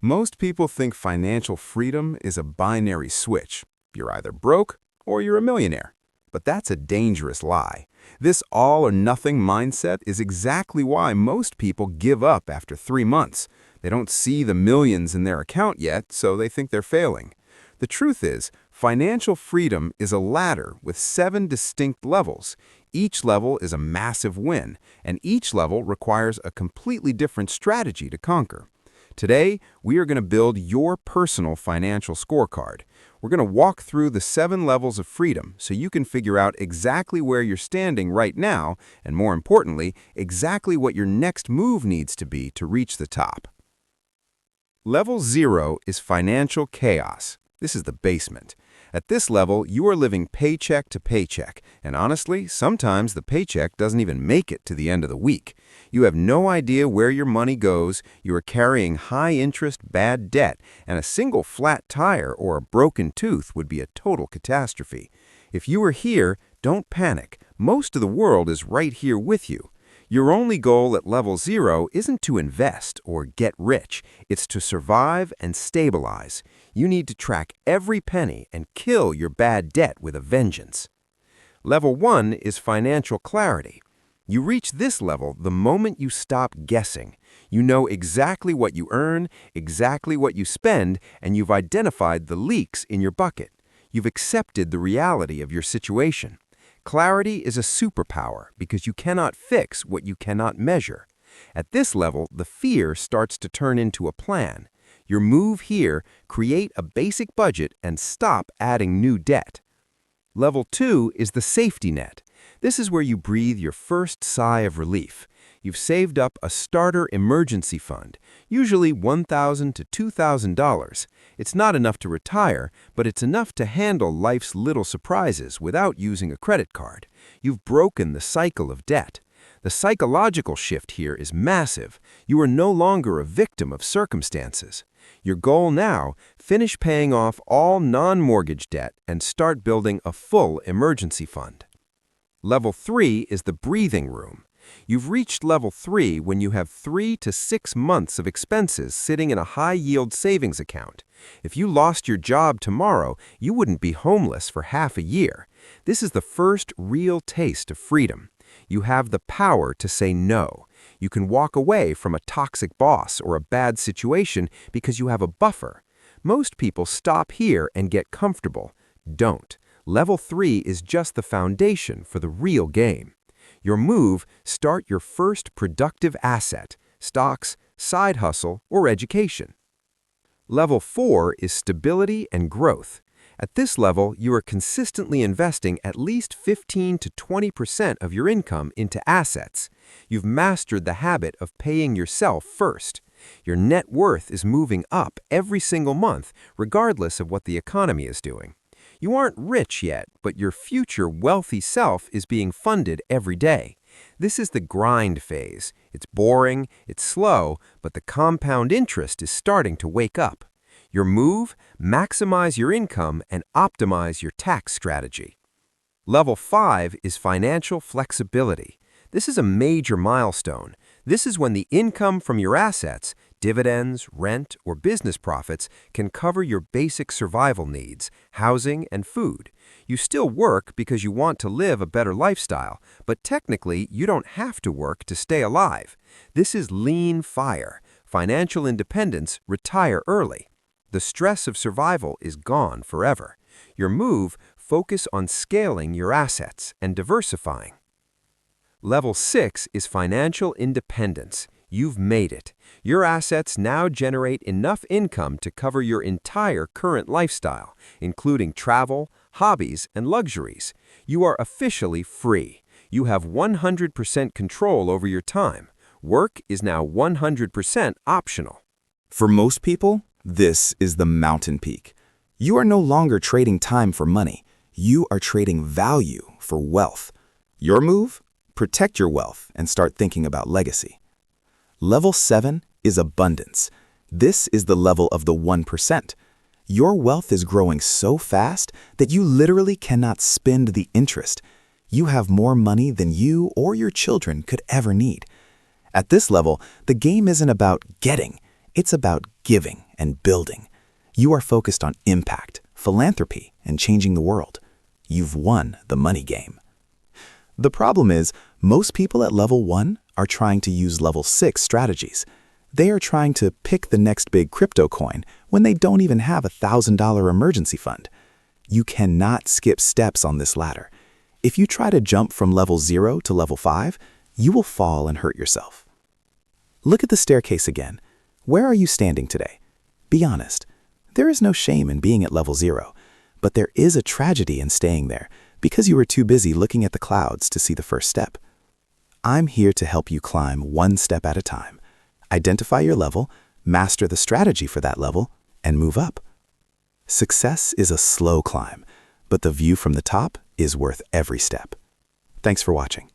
Most people think financial freedom is a binary switch. You're either broke or you're a millionaire. But that's a dangerous lie. This all-or-nothing mindset is exactly why most people give up after 3 months. They don't see the millions in their account yet, so they think they're failing. The truth is, financial freedom is a ladder with 7 distinct levels. Each level is a massive win, and each level requires a completely different strategy to conquer. Today, we are going to build your personal financial scorecard. We're going to walk through the 7 levels of freedom so you can figure out exactly where you're standing right now, and more importantly, exactly what your next move needs to be to reach the top. Level 0 is financial chaos. This is the basement. At this level, you are living paycheck to paycheck, and honestly, sometimes the paycheck doesn't even make it to the end of the week. You have no idea where your money goes, you are carrying high-interest, bad debt, and a single flat tire or a broken tooth would be a total catastrophe. If you are here, don't panic. Most of the world is right here with you. Your only goal at level 0 isn't to invest or get rich. It's to survive and stabilize. You need to track every penny and kill your bad debt with a vengeance. Level 1 is financial clarity. You reach this level the moment you stop guessing. You know exactly what you earn, exactly what you spend, and you've identified the leaks in your bucket. You've accepted the reality of your situation. Clarity is a superpower because you cannot fix what you cannot measure. At this level, the fear starts to turn into a plan. Your move here, create a basic budget and stop adding new debt. Level 2 is the safety net. This is where you breathe your first sigh of relief. You've saved up a starter emergency fund, usually $1,000 to $2,000. It's not enough to retire, but it's enough to handle life's little surprises without using a credit card. You've broken the cycle of debt. The psychological shift here is massive. You are no longer a victim of circumstances. Your goal now, finish paying off all non-mortgage debt and start building a full emergency fund. Level 3 is the breathing room. You've reached level 3 when you have 3 to 6 months of expenses sitting in a high-yield savings account. If you lost your job tomorrow, you wouldn't be homeless for half a year. This is the first real taste of freedom. You have the power to say no. You can walk away from a toxic boss or a bad situation because you have a buffer. Most people stop here and get comfortable. Don't. Level 3 is just the foundation for the real game. Your move, start your first productive asset, stocks, side hustle, or education. Level 4 is stability and growth. At this level, you are consistently investing at least 15 to 20% of your income into assets. You've mastered the habit of paying yourself first. Your net worth is moving up every single month, regardless of what the economy is doing. You aren't rich yet, but your future wealthy self is being funded every day. This is the grind phase. It's boring, it's slow, but the compound interest is starting to wake up. Your move, maximize your income and optimize your tax strategy. Level 5 is financial flexibility. This is a major milestone. This is when the income from your assets, dividends, rent, or business profits can cover your basic survival needs, housing, and food. You still work because you want to live a better lifestyle, but technically you don't have to work to stay alive. This is lean fire. Financial independence, retire early. The stress of survival is gone forever. Your move, focus on scaling your assets and diversifying. Level 6 is financial independence. You've made it. Your assets now generate enough income to cover your entire current lifestyle, including travel, hobbies, and luxuries. You are officially free. You have 100% control over your time. Work is now 100% optional. For most people, this is the mountain peak. You are no longer trading time for money. You are trading value for wealth. Your move? Protect your wealth and start thinking about legacy. Level 7 is abundance. This is the level of the 1%. Your wealth is growing so fast that you literally cannot spend the interest. You have more money than you or your children could ever need. At this level, the game isn't about getting, It's about giving and building. You are focused on impact, philanthropy, and changing the world. You've won the money game. The problem is, most people at level 1 are trying to use level 6 strategies. They are trying to pick the next big crypto coin when they don't even have a $1,000 emergency fund. You cannot skip steps on this ladder. If you try to jump from level 0 to level 5, you will fall and hurt yourself. Look at the staircase again. Where are you standing today? Be honest. There is no shame in being at level 0, but there is a tragedy in staying there because you were too busy looking at the clouds to see the first step. I'm here to help you climb one step at a time. Identify your level, master the strategy for that level, and move up. Success is a slow climb, but the view from the top is worth every step. Thanks for watching.